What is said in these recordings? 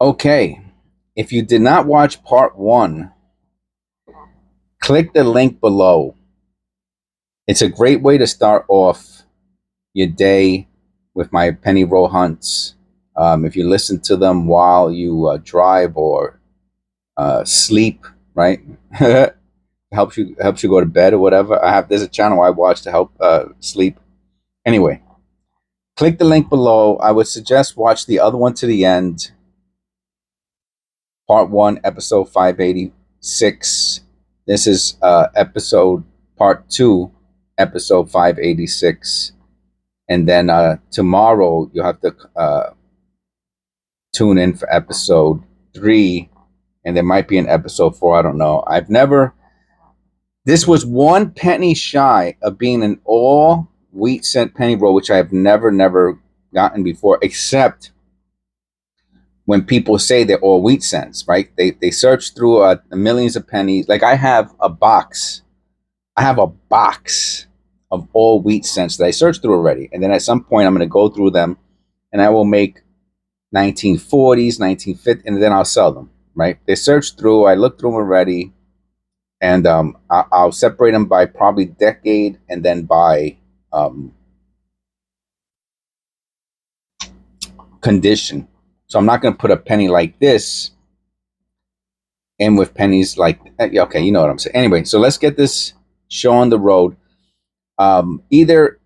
Okay, if you did not watch part one, click the link below. It's a great way to start off your day with my penny roll hunts. If you listen to them while you drive or sleep, right? helps you go to bed or whatever. There's a channel I watch to help sleep. Anyway, click the link below. I would suggest watch the other one to the end. Part one, episode 586. This is episode part two, episode 586. And then tomorrow you'll have to tune in for episode three, and there might be an episode four. I don't know. This was 1 penny shy of being an all wheat cent penny roll, which I have never gotten before, except when people say they're all wheat cents, right? They search through millions of pennies. Like I have a box of all wheat cents that I searched through already. And then at some point I'm going to go through them and I will make 1940s, 1950s, and then I'll sell them, right? They search through, I look through them already, and I'll separate them by probably decade and then by condition. So I'm not going to put a penny like this in with pennies like, okay, you know what I'm saying. Anyway, so let's get this show on the road. Either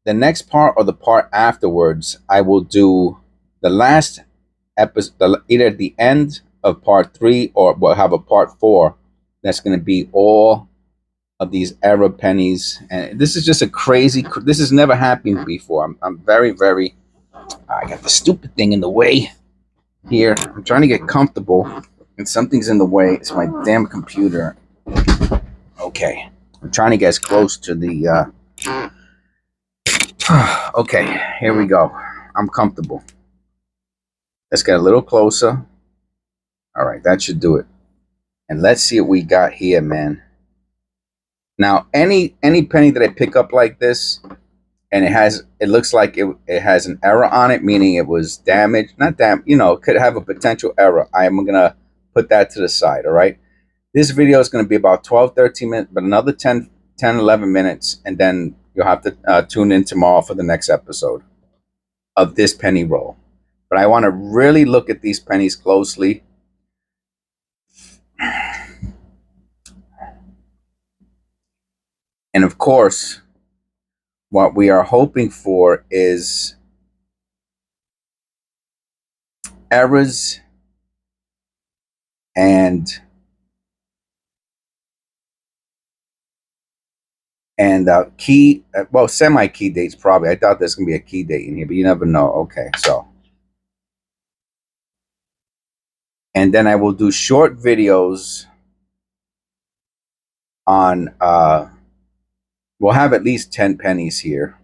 the next part or the part afterwards, I will do the last episode, either at the end of part three, or we'll have a part four that's going to be all of these Arab pennies. And this is just this has never happened before. I'm very, I got the stupid thing in the way here. I'm trying to get comfortable and something's in the way. It's my damn computer. Okay. I'm trying to get as close to the, okay, here we go. I'm comfortable. Let's get a little closer. All right, that should do it. And let's see what we got here, man. Now, any penny that I pick up like this, and it looks like it has an error on it, meaning it was damaged, not damaged, it could have a potential error. I am gonna put that to the side. All right. This video is going to be about 12, 13 minutes, but another 10, 11 minutes, and then you'll have to tune in tomorrow for the next episode of this penny roll. But I want to really look at these pennies closely. And of course, what we are hoping for is errors and key, well, semi-key dates probably. I thought there's going to be a key date in here, but you never know. Okay, so. And then I will do short videos on, we'll have at least 10 pennies here.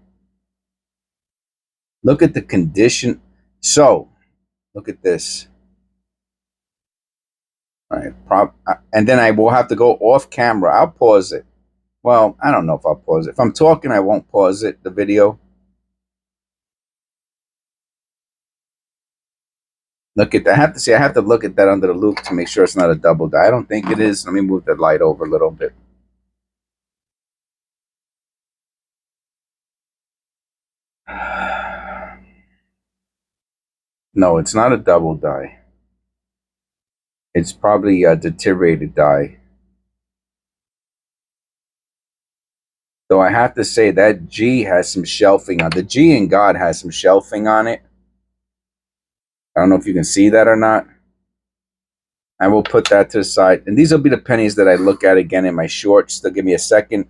Look at the condition. So, look at this. All right, and then I will have to go off camera. I'll pause it. Well, I don't know if I'll pause it. If I'm talking, I won't pause it, the video. Look at that. I have to look at that under the loupe to make sure it's not a double die. I don't think it is. Let me move the light over a little bit. No, it's not a double die. It's probably a deteriorated die. Though I have to say that G has some shelving on. The G in God has some shelving on it. I don't know if you can see that or not. I will put that to the side. And these will be the pennies that I look at again in my shorts. They'll give me a second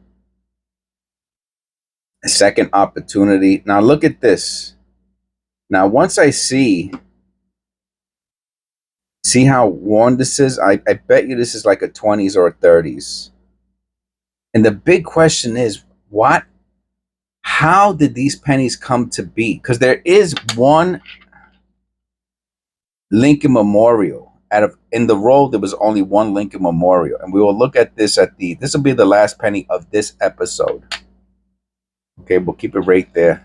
opportunity. Now look at this. Now once I see how worn this is, I bet you this is like a 20s or a 30s. And the big question is, how did these pennies come to be? Because there is one Lincoln Memorial. In the roll, there was only one Lincoln Memorial. And we will look at this this will be the last penny of this episode. Okay, we'll keep it right there.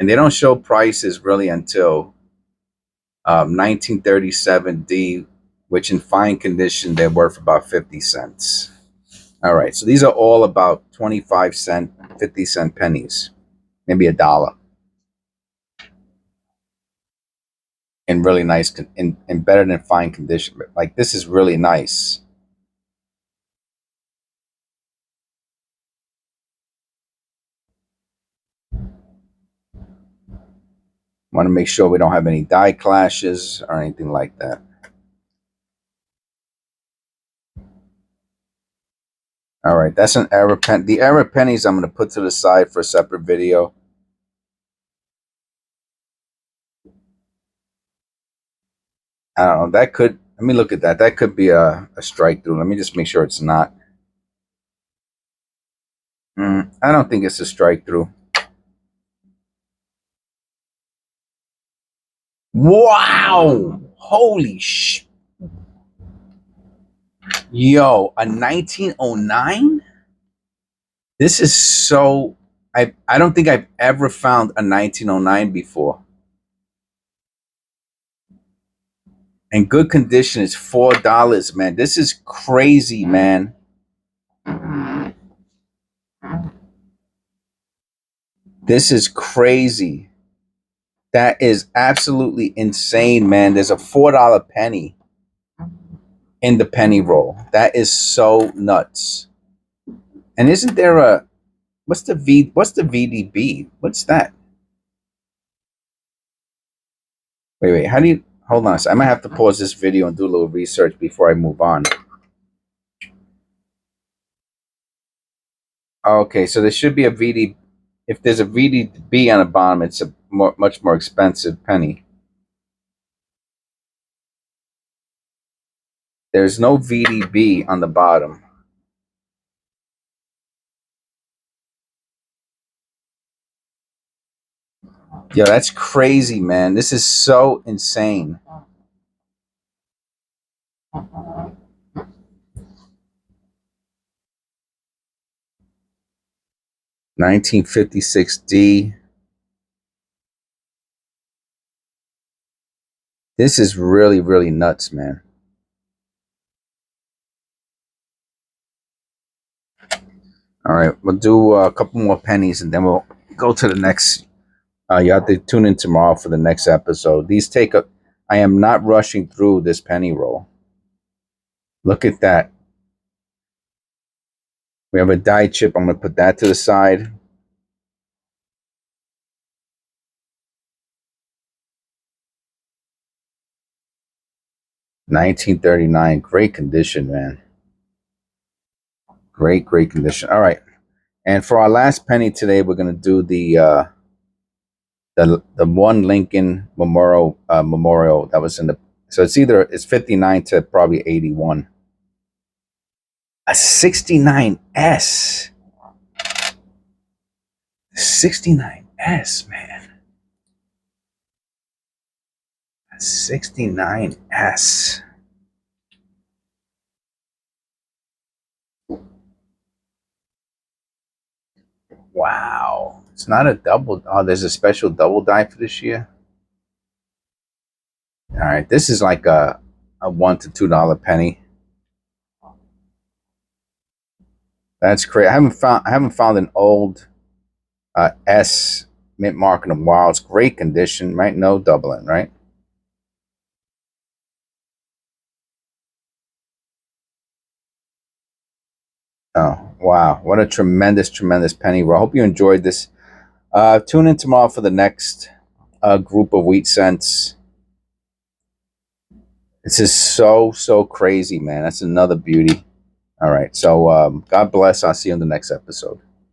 And they don't show prices really until 1937 D, which in fine condition, they're worth about 50 cents. All right, so these are all about 25-cent, 50-cent pennies, maybe a dollar, in really nice, in better than fine condition. Like this is really nice. Want to make sure we don't have any die clashes or anything like that. All right, that's an error pen. The error pennies I'm going to put to the side for a separate video. I don't know. That could, let me look at that. That could be a strike through. Let me just make sure it's not. I don't think it's a strike through. Wow! Holy sh! Yo, a 1909? This is so. I don't think I've ever found a 1909 before. And good condition is $4, man. This is crazy, man. This is crazy. That is absolutely insane, man. There's a $4 penny in the penny roll. That is so nuts. And isn't there a what's the VDB? What's that? Wait. How do you hold on? I might have to pause this video and do a little research before I move on. Okay, so there should be a VD. If there's a VDB on the bottom, it's a much more expensive penny. There's no VDB on the bottom. Yo, that's crazy, man. This is so insane. $1956D. This is really, really nuts, man. All right, we'll do a couple more pennies and then we'll go to the next. You have to tune in tomorrow for the next episode. These take a. I am not rushing through this penny roll. Look at that. We have a die chip. I'm going to put that to the side. $19.39. Great condition, man. Great condition. All right. And for our last penny today, we're going to do the one Lincoln Memorial that was in the. So it's 59 to probably 81. A 69S. 69S, man. A 69S. Wow. It's not a double. Oh, there's a special double die for this year. All right. This is like a $1 to $2 penny. That's crazy. I haven't found an old S mint mark in a while. It's great condition, right? No doubling, right? Oh, wow. What a tremendous penny roll. I hope you enjoyed this. Tune in tomorrow for the next group of wheat cents. This is so crazy, man. That's another beauty. All right. So God bless. I'll see you in the next episode.